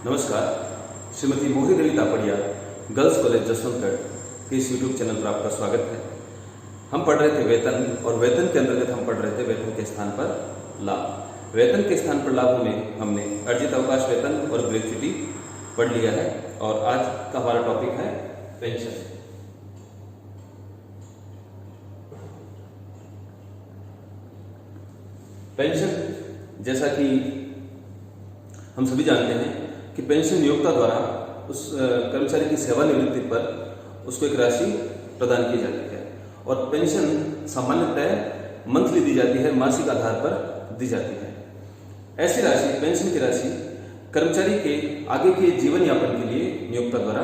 नमस्कार। श्रीमती मोहित Ali Tapadia girls college Jaswantgarh के इस यूट्यूब चैनल पर आपका स्वागत है। हम पढ़ रहे थे वेतन, और वेतन के अंतर्गत हम पढ़ रहे थे वेतन के स्थान पर लाभ। वेतन के स्थान पर लाभों में हमने अर्जित अवकाश वेतन और ग्रेच्युटी पढ़ लिया है, और आज का हमारा टॉपिक है पेंशन। पेंशन, जैसा कि हम सभी जानते हैं कि पेंशन नियोक्ता द्वारा उस कर्मचारी की सेवानिवृत्ति पर उसको एक राशि प्रदान की जाती है, और पेंशन सामान्यतः मंथली दी जाती है, मासिक आधार पर दी जाती है। ऐसी राशि, पेंशन की राशि कर्मचारी के आगे के जीवन यापन के लिए नियोक्ता द्वारा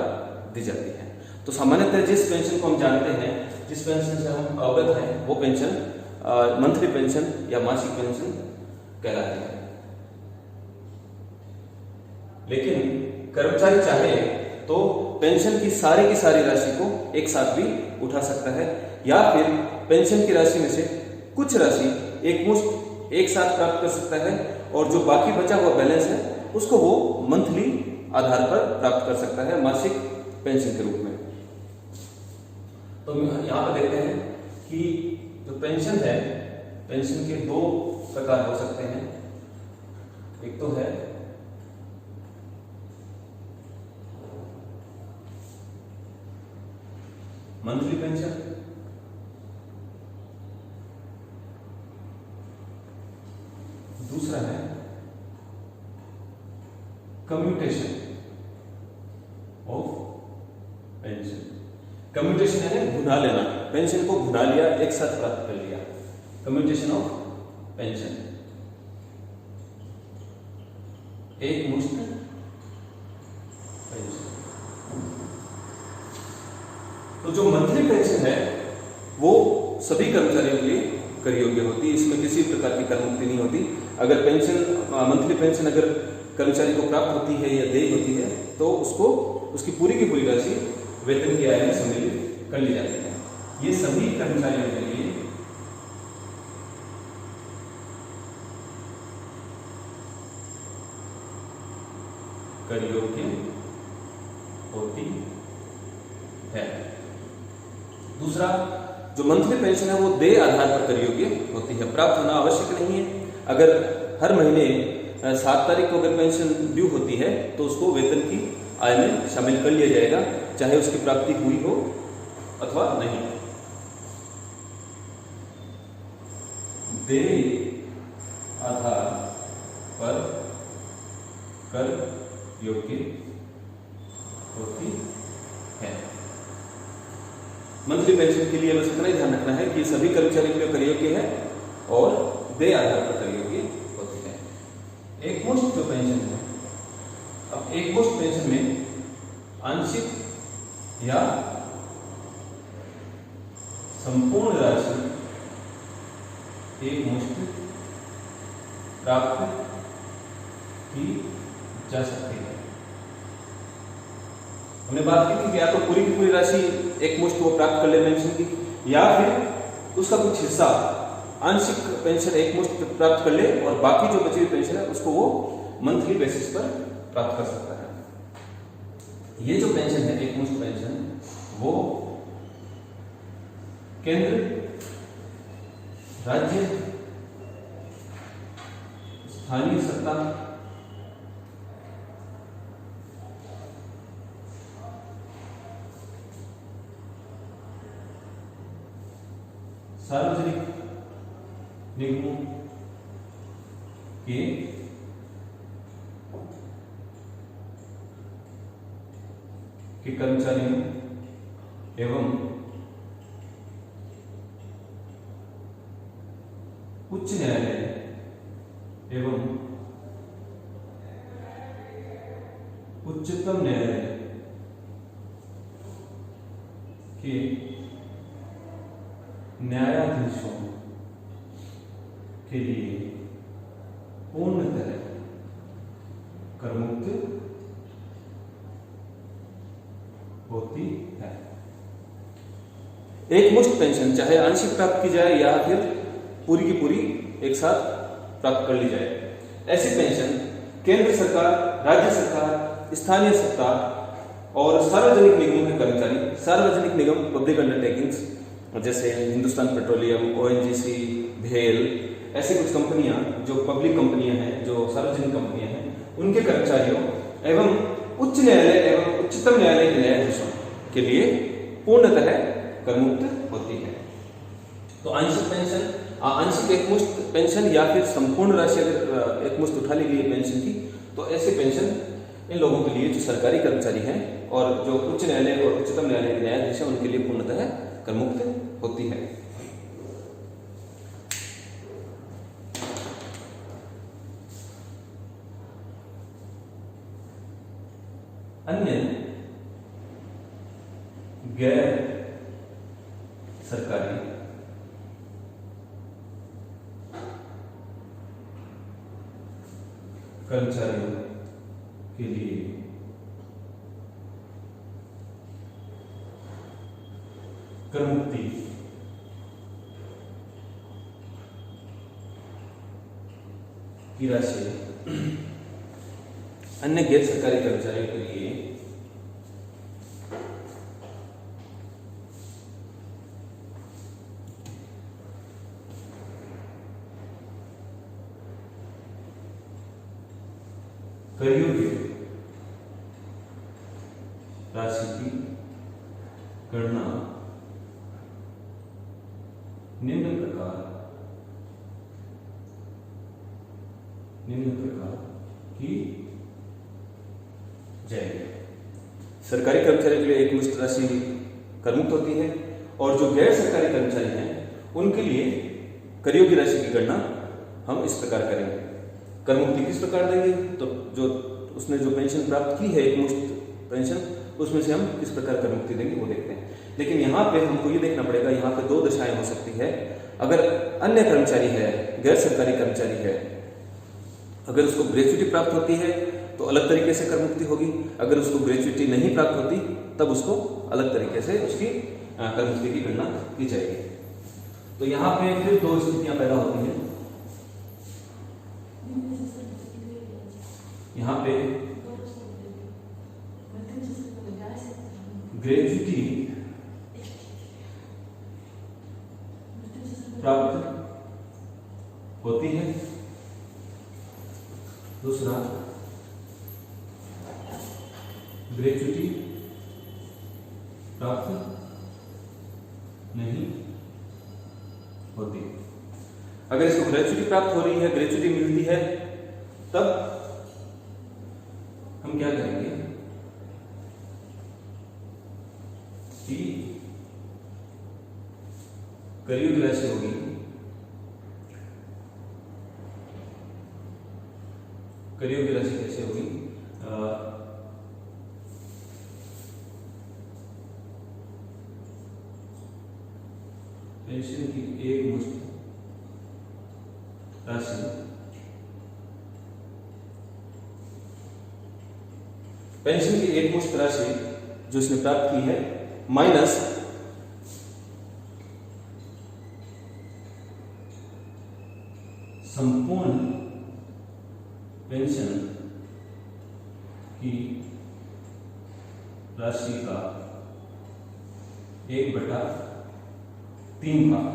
दी जाती है। तो सामान्यतः जिस पेंशन को हम जानते हैं, जिस पेंशन से हम अवगत हैं, वो पेंशन मंथली पेंशन या मासिक पेंशन कहलाती है। लेकिन कर्मचारी चाहे तो पेंशन की सारी राशि को एक साथ भी उठा सकता है, या फिर पेंशन की राशि में से कुछ राशि एक मुश्त एक साथ प्राप्त कर सकता है, और जो बाकी बचा हुआ बैलेंस है उसको वो मंथली आधार पर प्राप्त कर सकता है, मासिक पेंशन के रूप में। तो यहां पर देखते हैं कि जो पेंशन है, पेंशन के दो प्रकार हो सकते हैं। एक तो है मंथली पेंशन, दूसरा है कम्यूटेशन ऑफ पेंशन। कम्यूटेशन यानी भुना लेना, पेंशन को भुना लिया, एक साथ प्राप्त कर लिया, कम्यूटेशन ऑफ पेंशन। एक मुश्त पेंशन। तो जो मंथली पेंशन है वो सभी कर्मचारियों के लिए कर योग्य होती है, इसमें किसी प्रकार की कर मुक्ति नहीं होती। अगर पेंशन, मंथली पेंशन अगर कर्मचारी को प्राप्त होती है या देय होती है, तो उसको उसकी पूरी की पूरी राशि वेतन की आय में सम्मिलित कर ली जाती है। ये सभी कर्मचारियों के लिए कर योग्य होती है। दूसरा, जो मंथली पेंशन है वो देय आधार पर कर योग्य होती है, प्राप्त होना आवश्यक नहीं है। अगर हर महीने 7 तारीख को अगर पेंशन ड्यू होती है तो उसको वेतन की आय में शामिल कर लिया जाएगा, चाहे उसकी प्राप्ति हुई हो अथवा नहीं। देय आधार पर कर योग्य होती है। मंथली पेंशन के लिए बस इतना ही ध्यान रखना है कि सभी कर्मचारियों के लिए कर योग्य है और देय आधार पर कर योग्य होती है। एक मुश्त जो पेंशन है, अब एक मुश्त पेंशन में आंशिक या संपूर्ण राशि एक मुश्त प्राप्त की जा सकती है। हमने बात की थी कि या तो पूरी की पूरी राशि एक मुश्त वो प्राप्त कर ले पेंशन की, या फिर उसका कुछ हिस्सा आंशिक पेंशन एक मुश्त प्राप्त कर ले, और बाकी जो बची हुई पेंशन है उसको वो मंथली बेसिस पर प्राप्त कर सकता है। ये जो पेंशन है, एक मुश्त पेंशन, वो केंद्र, राज्य, स्थानीय सत्ता, सार्वजनिक निगमों के कर्मचारियों एवं उच्च न्यायालय एवं उच्चतम न्यायालय के न्यायाधीशों के लिए पूर्णतः करमुक्त होती है। एक मुश्त पेंशन चाहे आंशिक प्राप्त की जाए या फिर पूरी की पूरी एक साथ प्राप्त कर ली जाए, ऐसी पेंशन केंद्र सरकार राज्य सरकार, स्थानीय सरकार और सार्वजनिक निगमों के कर्मचारी, सार्वजनिक निगम पब्लिक अंडरटेकिंग्स जैसे हिंदुस्तान पेट्रोलियम, ओएनजीसी, भेल, ऐसी कुछ कंपनियां जो पब्लिक कंपनियां हैं, जो सार्वजनिक कंपनियां हैं, उनके कर्मचारियों एवं उच्च न्यायालय एवं उच्चतम न्यायालय के न्यायाधीशों के लिए पूर्णतः करमुक्त होती है। तो आंशिक पेंशन, आंशिक एकमुश्त पेंशन या फिर संपूर्ण राशि अगर एकमुश्त उठा ली गई पेंशन की, तो ऐसे पेंशन इन लोगों के लिए जो सरकारी कर्मचारी हैं और जो उच्च न्यायालय और उच्चतम न्यायालय के न्यायाधीश हैं उनके लिए पूर्णतः करमुक्त होती है। अन्य गैर सरकारी कर्मचारियों के लिए करमुक्ति की राशि अन्य गैर सरकारी कर्मचारियों के लिए करयोग्य राशि की गणना निम्न प्रकार की जाएगी। सरकारी कर्मचारियों के लिए एकमुश्त राशि करमुक्त होती है और जो गैर सरकारी कर्मचारी हैं उनके लिए करयोग्य राशि की गणना हम इस प्रकार करेंगे। करमुक्ति किस प्रकार देंगे, तो जो उसने जो पेंशन प्राप्त की है एकमुश्त पेंशन, उसमें से हम किस प्रकार करमुक्ति देंगे वो देखते हैं। लेकिन यहाँ पे हमको ये देखना पड़ेगा, यहाँ पे दो दशाएं हो सकती है। अगर अन्य कर्मचारी है, गैर सरकारी कर्मचारी है, अगर उसको ग्रेच्युटी प्राप्त होती है तो अलग तरीके से करमुक्ति होगी। अगर उसको ग्रेच्युटी नहीं प्राप्त होती तब उसको अलग तरीके से उसकी करमुक्ति की गणना की जाएगी। तो यहाँ पे फिर दो स्थितियां पैदा होती हैं। यहाँ पे ग्रेच्युटी प्राप्त होती है, दूसरा ग्रेच्युटी प्राप्त नहीं होती। अगर इसको ग्रेच्युटी प्राप्त हो रही है, ग्रेच्युटी मिलती है, तब हम क्या करेंगे कि करयोग्य राशि होगी करयोग्य राशि कैसे होगी, पेंशन की एकमुश्त राशि, पेंशन की एकमुश्त राशि जो इसने प्राप्त की है माइनस संपूर्ण पेंशन की राशि का 1/3 भाग।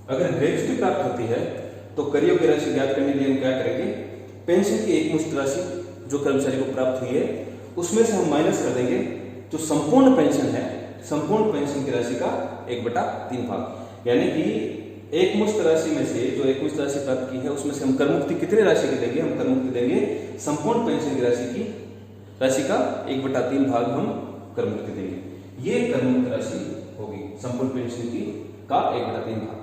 अगर ग्रेच्युटी प्राप्त होती है तो करयोग्य राशि ज्ञात करने के लिए हम क्या करेंगे, पेंशन की एकमुश्त राशि जो कर्मचारी को प्राप्त हुई है उसमें से हम माइनस कर देंगे जो संपूर्ण पेंशन है, संपूर्ण पेंशन की राशि का 1/3 भाग। यानी कि एकमुश्त राशि में से जो एकमुश्त राशि प्राप्त की है उसमें से हम करमुक्ति कितने राशि की देंगे, हम करमुक्ति देंगे संपूर्ण पेंशन की राशि का 1/3 भाग हम करमुक्ति देंगे। ये करमुक्त राशि होगी संपूर्ण पेंशन की का 1/3 भाग।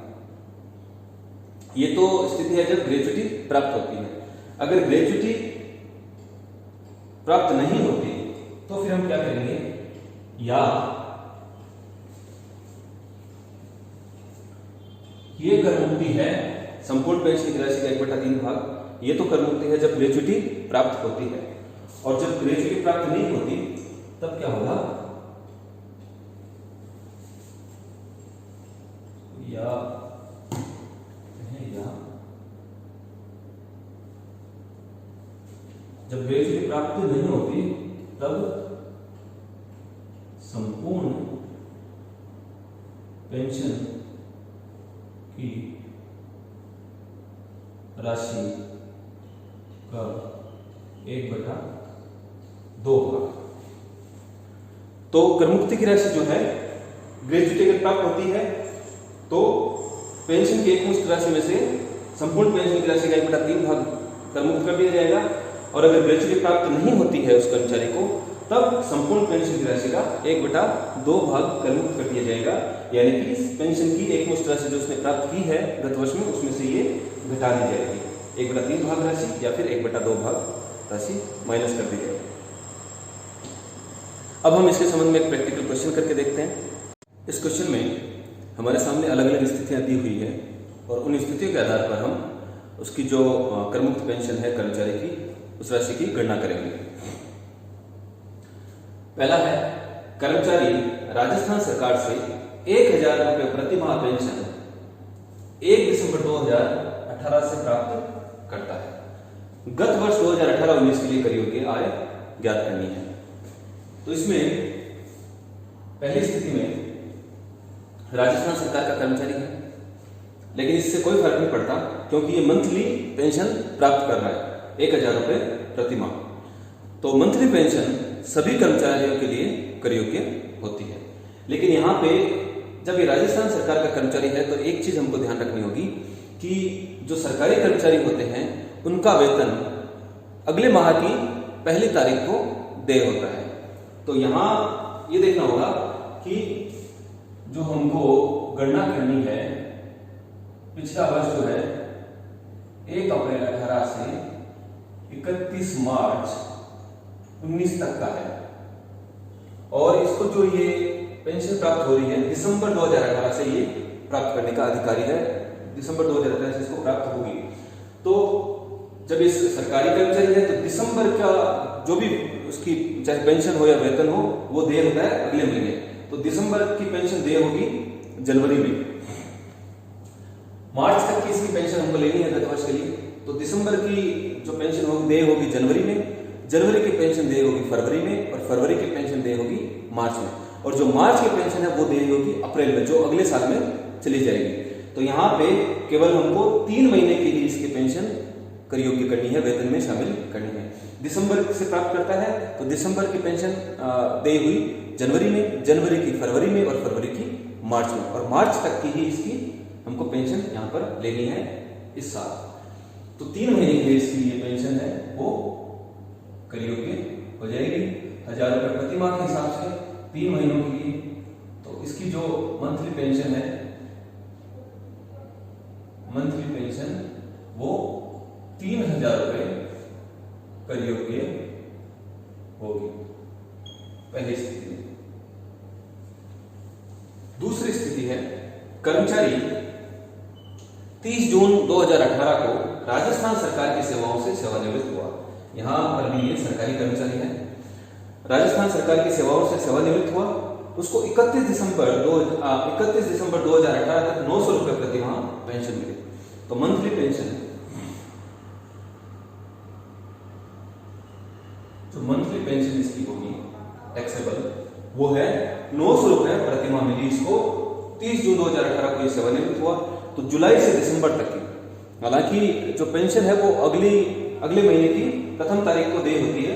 ये तो स्थिति है जब ग्रेच्युटी प्राप्त होती है। अगर ग्रेच्युटी प्राप्त नहीं होती तो फिर हम क्या करेंगे, या ये करमुक्ति है संपूर्ण पेंशन की राशि का 1/3 भाग, ये तो करमुक्ति है जब ग्रेच्युटी प्राप्त होती है, और जब ग्रेच्युटी प्राप्त नहीं होती तब क्या होगा, या जब ग्रेजुटी प्राप्त नहीं होती तब संपूर्ण पेंशन की राशि का 1/2 भाग। तो करमुक्ति की राशि जो है ग्रेजुटी अगर प्राप्त होती है तो पेंशन की एकमुश्त राशि में से संपूर्ण पेंशन की राशि का 1/3 भाग करमुक्त कर दिया जाएगा, और अगर ग्रेजुटी प्राप्त नहीं होती है उस कर्मचारी को तब संपूर्ण पेंशन की राशि का 1/2 भाग करमुक्त कर दिया जाएगा। यानी कि इस पेंशन की एकमुश्त राशि जो उसने प्राप्त की है गत वर्ष में उसमें से ये घटा दी जाएगी, 1/3 भाग राशि या फिर 1/2 भाग राशि माइनस कर दी जाएगी। अब हम इसके संबंध में एक प्रैक्टिकल क्वेश्चन करके देखते हैं। इस क्वेश्चन में हमारे सामने अलग अलग स्थितियां दी हुई है और उन स्थितियों के आधार पर हम उसकी जो करमुक्त पेंशन है कर्मचारी की उस राशि की गणना करेंगे। पहला है, कर्मचारी राजस्थान सरकार से 1000 रुपये प्रति माह पेंशन 1 दिसंबर 2018 से प्राप्त करता है। गत वर्ष 2018-19 के लिए करियोगे आय ज्ञात करनी है। तो इसमें पहली स्थिति में राजस्थान सरकार का कर्मचारी है, लेकिन इससे कोई फर्क नहीं पड़ता क्योंकि ये मंथली पेंशन प्राप्त कर रहा है 1000 रुपये प्रति माह। तो मंथली पेंशन सभी कर्मचारियों के लिए करयोग्य होती है। लेकिन यहाँ पे जब ये राजस्थान सरकार का कर्मचारी है तो एक चीज हमको ध्यान रखनी होगी कि जो सरकारी कर्मचारी होते हैं उनका वेतन अगले माह की पहली तारीख को देय होता है। तो यहाँ ये देखना होगा कि जो हमको गणना करनी है पिछला वर्ष जो है 1 अप्रैल 18 से 31 मार्च 19 तक का है, और इसको जो ये पेंशन प्राप्त हो रही है दिसंबर 2018 से ये प्राप्त करने का अधिकारी है, दिसंबर 2018 से इसको प्राप्त होगी। तो जब इस सरकारी कर्मचारी है तो दिसंबर का जो भी उसकी चाहे पेंशन हो या वेतन हो वो देय होता है अगले महीने। तो दिसंबर की पेंशन देय होगी जनवरी में। मार्च तक की इसकी पेंशन हमको लेनी है गत वर्ष के लिए, तो दिसंबर की जो पेंशन होगी देय होगी जनवरी में, जनवरी की पेंशन देय होगी फरवरी में, और फरवरी की पेंशन देय होगी मार्च में, और जो मार्च की पेंशन है वो देय होगी अप्रैल में, जो अगले साल में चली जाएगी। तो यहाँ पे केवल हमको 3 महीने की ही इसकी पेंशन करयोग्य करनी है, वेतन में शामिल करनी है। दिसंबर से प्राप्त करता है तो दिसंबर की पेंशन देय हुई जनवरी में, जनवरी की फरवरी में, और फरवरी की मार्च में, और मार्च तक की ही इसकी हमको पेंशन यहाँ पर लेनी है इस साल। तो 3 महीने के लिए इसकी ये पेंशन है वो करयोग्य हो जाएगी 1000 रुपये प्रति माह के हिसाब से 3 महीनों के लिए। तो इसकी जो मंथली पेंशन है, मंथली पेंशन वो 3000 रुपये करयोग्य होगी पहली स्थिति में। दूसरी स्थिति है, कर्मचारी 30 जून 2018 को राजस्थान सरकार की सेवाओं से सेवानिवृत्त हुआ। यहां पर भी ये सरकारी कर्मचारी है, राजस्थान सरकार की सेवाओं से सेवानिवृत्त हुआ। उसको 31 दिसंबर 2018 तक 900 रुपये प्रति माह पेंशन मिली। तो मंथली पेंशन, जो मंथली पेंशन इसकी होगी टैक्सेबल, वो है 900 रुपये प्रति माह मिली इसको। 30 जून 2018 को ये सेवानिवृत्त हुआ, तो जुलाई से दिसंबर तक की, हालांकि जो पेंशन है वो अगले महीने की प्रथम तारीख को देय होती है,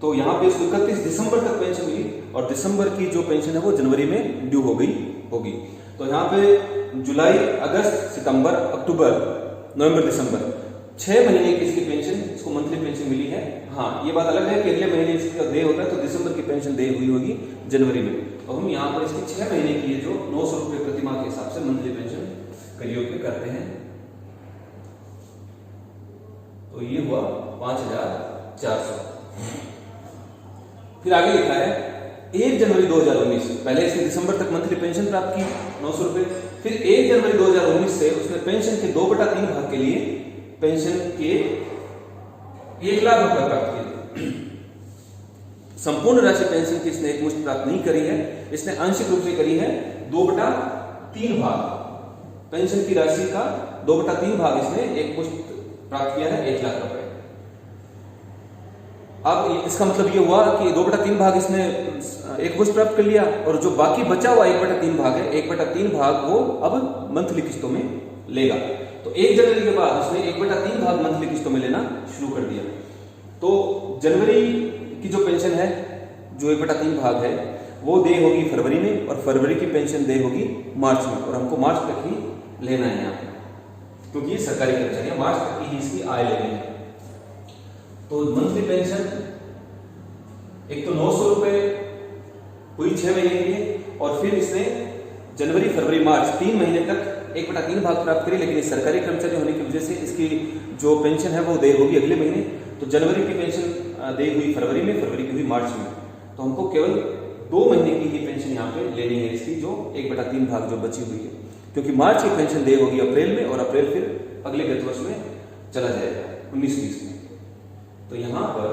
तो यहाँ पे इसको 31 दिसंबर तक पेंशन मिली, और दिसंबर की जो पेंशन है वो जनवरी में ड्यू हो गई होगी। तो यहाँ पे जुलाई, अगस्त, सितंबर, अक्टूबर, नवंबर, दिसंबर 6 महीने की इसकी पेंशन, इसको मंथली पेंशन मिली है। हाँ, ये बात अलग है कि अगले महीने इसका देय होता है तो दिसंबर की पेंशन देय हुई होगी जनवरी में। तो हम यहाँ पर इसकी 6 महीने की जो 900 रुपये प्रति माह के हिसाब से मंथली पेंशन करयोग्य करते हैं। तो ये हुआ 5400। फिर आगे लिखा है 1 जनवरी 2019, पहले इसने दिसंबर तक मंथली पेंशन प्राप्त की 900 रुपये, फिर 1 जनवरी 2019 से उसने पेंशन के 2/3 भाग के लिए पेंशन के 1 लाख रुपए प्राप्त किए। संपूर्ण राशि पेंशन की इसने एकमुश्त प्राप्त नहीं करी है, इसने आंशिक रूप से करी है 2/3 भाग। पेंशन की राशि का 2/3 भाग इसने एकमुश्त प्राप्त किया है 1 लाख रुपए। अब इसका मतलब ये हुआ कि 2/3 भाग इसने एक मुश्त प्राप्त कर लिया, और जो बाकी बचा हुआ 1/3 भाग है, 1/3 भाग वो अब मंथली किस्तों में लेगा। तो 1 जनवरी के बाद उसने 1/3 भाग मंथली किस्तों में लेना शुरू कर दिया। तो जनवरी की जो पेंशन है, जो 1/3 भाग है, वो दे होगी फरवरी में, और फरवरी की पेंशन दे होगी मार्च में, और हमको मार्च तक ही लेना है यहाँ पे, क्योंकि ये सरकारी कर्मचारी है, मार्च तक की ही इसकी आय लेनी है। तो मंथली पेंशन एक तो 900 रुपए हुई 6 महीने के लिए, और फिर इसने जनवरी फरवरी मार्च 3 महीने तक 1/3 भाग प्राप्त करी, लेकिन इस सरकारी कर्मचारी होने की वजह से इसकी जो पेंशन है वो दे होगी अगले महीने। तो जनवरी की पेंशन दे हुई फरवरी में, फरवरी की हुई मार्च में, तो हमको केवल 2 महीने की ही पेंशन यहाँ पे लेनी है इसकी, जो 1/3 भाग जो बची हुई है, क्योंकि मार्च की पेंशन दे होगी अप्रैल में, और अप्रैल फिर अगले वित्त वर्ष में चला जाएगा 19-20 में। तो यहाँ पर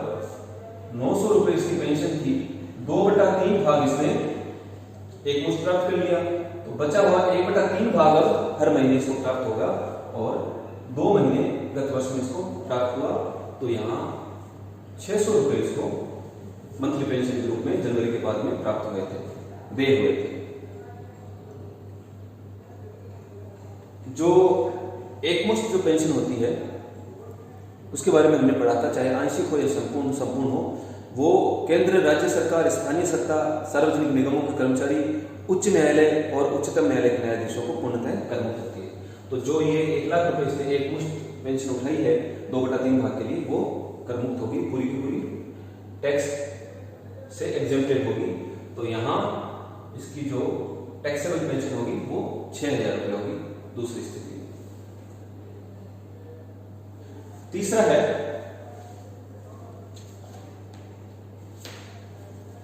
900 रुपए इसकी पेंशन थी, 2/3 भाग इसने एक मुश्त प्राप्त कर लिया, तो बचा हुआ 1/3 भाग अब हर महीने इसको प्राप्त होगा, और 2 महीने गत वर्ष में इसको प्राप्त हुआ। तो यहाँ 600 रुपए इसको मंथली पेंशन के रूप में जनवरी के बाद में प्राप्त हुए थे, दे हुए थे। जो एक मुश्त जो पेंशन होती है उसके बारे में हमने पढ़ा था, चाहे आंशिक हो या संपूर्ण हो, वो केंद्र, राज्य सरकार, स्थानीय सत्ता, सार्वजनिक निगमों के कर्मचारी, उच्च न्यायालय और उच्चतम न्यायालय के न्यायाधीशों को पूर्णतः करमुक्त होती है। तो जो ये 1 लाख रुपए इसने एक मुश्त पेंशन उठाई है 2/3 भाग के लिए, वो करमुक्त होगी, पूरी की पूरी टैक्स से एग्जेम्प्टेड होगी। तो यहाँ इसकी जो टैक्सेबल पेंशन होगी वो 6,000 रुपए होगी दूसरी स्थिति में। तीसरा है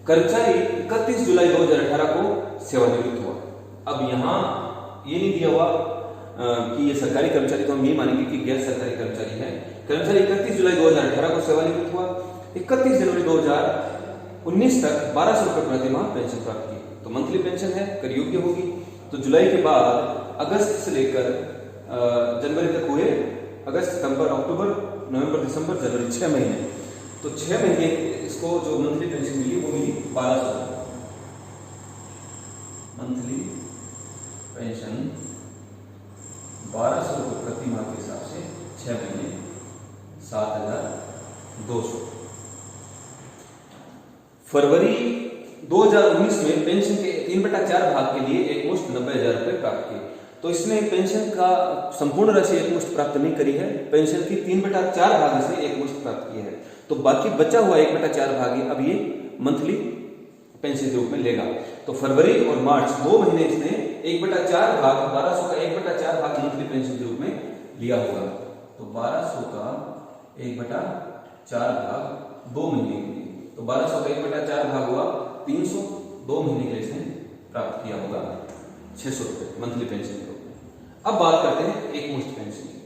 कर्मचारी 31 जुलाई 2018 को सेवानिवृत्त हुआ। अब यहां ये नहीं दिया हुआ कि ये सरकारी कर्मचारी, तो हम ये मानेंगे कि गैर सरकारी कर्मचारी है। कर्मचारी 31 जुलाई 2018 को सेवानिवृत्त हुआ, 31 जनवरी 2019 तक 1200 रुपए प्रति माह पेंशन प्राप्त की, तो मंथली पेंशन है, कर योग्य होगी। तो जुलाई के बाद अगस्त से लेकर जनवरी तक हुए, अगस्त, सितंबर, अक्टूबर, नवंबर, दिसंबर, जनवरी, 6 महीने। तो 6 महीने इसको जो मंथली पेंशन मिली वो मिली 1200 मंथली पेंशन 1200 रुपये प्रति माह के हिसाब से 6 महीने 7,200। फरवरी 2019 में पेंशन के 3/4 भाग के लिए एक मुश्त 90,000 रुपए प्राप्त किए। तो इसने पेंशन का संपूर्ण राशि एक मुश्त प्राप्त नहीं करी है, पेंशन की 3/4 भाग से एक मुश्त प्राप्त किया है। तो बाकी बचा हुआ 1/4 भाग अब ये मंथली पेंशन के रूप में लेगा। तो फरवरी और मार्च 2 महीने इसने 1/4 भाग, 1200 का 1/4 भाग मंथली पेंशन के रूप में लिया होगा। तो 1200 का 1/4 भाग 2 महीने के लिए, तो 1200 का 1/4 भाग हुआ 300, 2 महीने के लिए इसने प्राप्त किया होगा 600 रुपए मंथली पेंशन के रूप में। अब बात करते हैं एक मुश्त पेंशन की।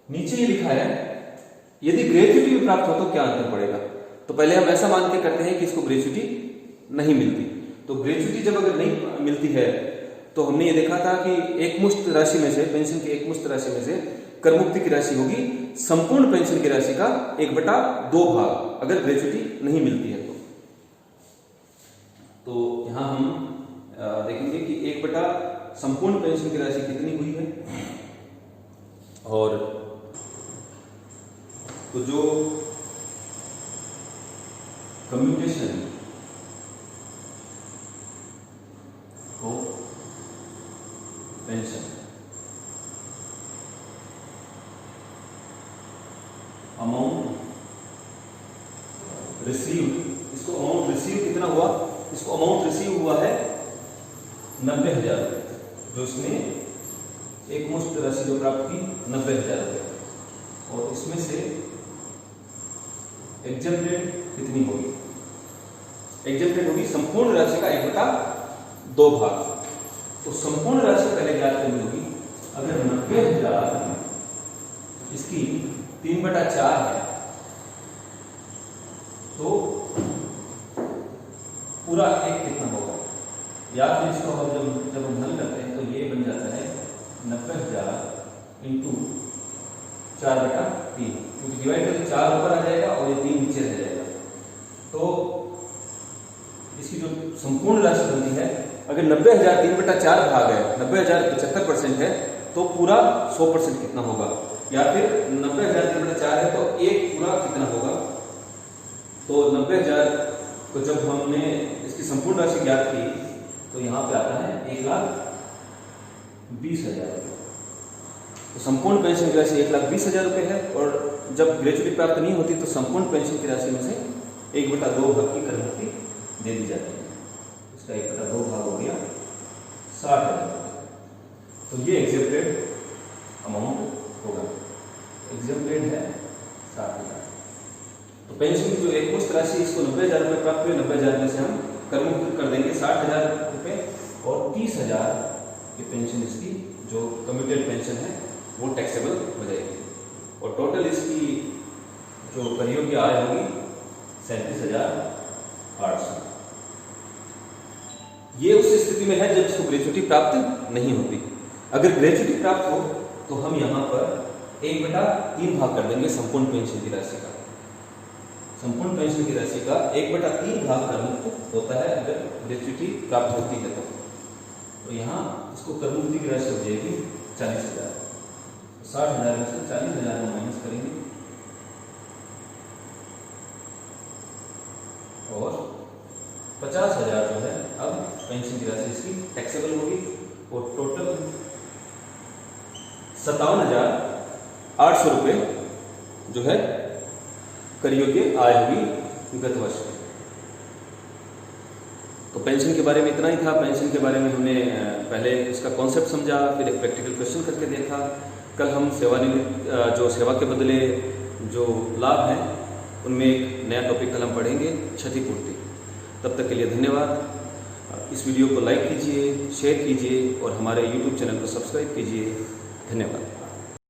नीचे ये लिखा है यदि ग्रेच्युटी भी प्राप्त हो तो क्या अंतर पड़ेगा। तो पहले हम ऐसा मान के करते हैं कि इसको ग्रेच्युटी नहीं मिलती। तो ग्रेच्युटी जब अगर नहीं मिलती है तो हमने ये देखा था कि एक मुश्त राशि में से, पेंशन की एक मुश्त राशि में से करमुक्ति की राशि होगी संपूर्ण पेंशन की राशि का 1/2 भाग, अगर ग्रेच्युटी नहीं मिलती है तो यहां हम देखेंगे कि 1/2 संपूर्ण पेंशन की राशि कितनी हुई है, और तो जो कम्यूटेशन को पेंशन अमाउंट रिसीव, इसको अमाउंट रिसीव कितना हुआ, इसको अमाउंट रिसीव हुआ है 90,000 रुपये, जो इसने एक मुश्त राशि जो प्राप्त की 90,000 रुपये, और इसमें से एग्जेम्प्टेड कितनी होगी, एग्जेम्प्टेड होगी संपूर्ण राशि का 1/2 भाग। तो संपूर्ण राशि पहले ज्ञात करनी होगी। अगर 90,000 इसकी 3/4 है तो पूरा एक कितना होगा, या फिर इसको हम जब हम हल करते हैं तो ये बन जाता है 90,000 × 4/4। 3, क्योंकि डिवाइड करके 4 ऊपर आ जाएगा और ये 3 नीचे रह जाएगा। तो इसकी जो संपूर्ण राशि बनती है, अगर 90,000 3/4 भाग है, 90,000 75% है, तो पूरा 100% कितना होगा, या फिर 90,000 3/4 है तो 1 पूरा कितना होगा। तो 90,000 को जब हमने इसकी संपूर्ण राशि ज्ञात की तो यहाँ पे आता है 1,20,000 रुपये। तो संपूर्ण पेंशन की राशि 1,20,000 रुपये है, और जब ग्रेजुएटी प्राप्त नहीं होती तो संपूर्ण पेंशन की राशि में से 1/2 भाग की करमुक्ति दे दी जाती है। इसका 1/2 भाग हो गया 60,000। तो ये एग्जेप्टेड अमाउंट होगा, एग्जेप्टेड है 60,000। तो पेंशन की जो एकमुश्त राशि, इसको 90,000 रुपये प्राप्त हुए, 90,000 में से हम करमुक्त कर देंगे 60,000 रुपये, और 30,000 की पेंशन इसकी जो कमिटेड पेंशन है वो टैक्सेबल हो जाएगी, और टोटल इसकी जो कर योग्य आय होगी 37,800। ये उस स्थिति में है जब इसको ग्रेजुएटी प्राप्त नहीं होती। अगर ग्रेजुएटी प्राप्त हो तो हम यहाँ पर 1/3 भाग कर देंगे संपूर्ण पेंशन की राशि का। संपूर्ण पेंशन की राशि का 1/3 भाग करमुक्त होता है अगर ग्रेजुएटी प्राप्त होती है तो यहाँ इसको करमुक्ति की राशि हो जाएगी 40,000। 60,000 में से 40,000 को माइनस करेंगे, और 50,000 जो है अब पेंशन की राशि इसकी टैक्सेबल होगी, और टोटल 57,800 रुपये जो है कर योग्य आय होगी गत वर्ष में। तो पेंशन के बारे में इतना ही था। पेंशन के बारे में हमने पहले इसका कॉन्सेप्ट समझा, फिर एक प्रैक्टिकल क्वेश्चन करके देखा। कल हम सेवानिवृत्त जो सेवा के बदले जो लाभ हैं उनमें एक नया टॉपिक कल हम पढ़ेंगे, क्षतिपूर्ति। तब तक के लिए धन्यवाद। इस वीडियो को लाइक कीजिए, शेयर कीजिए और हमारे YouTube चैनल को सब्सक्राइब कीजिए। धन्यवाद।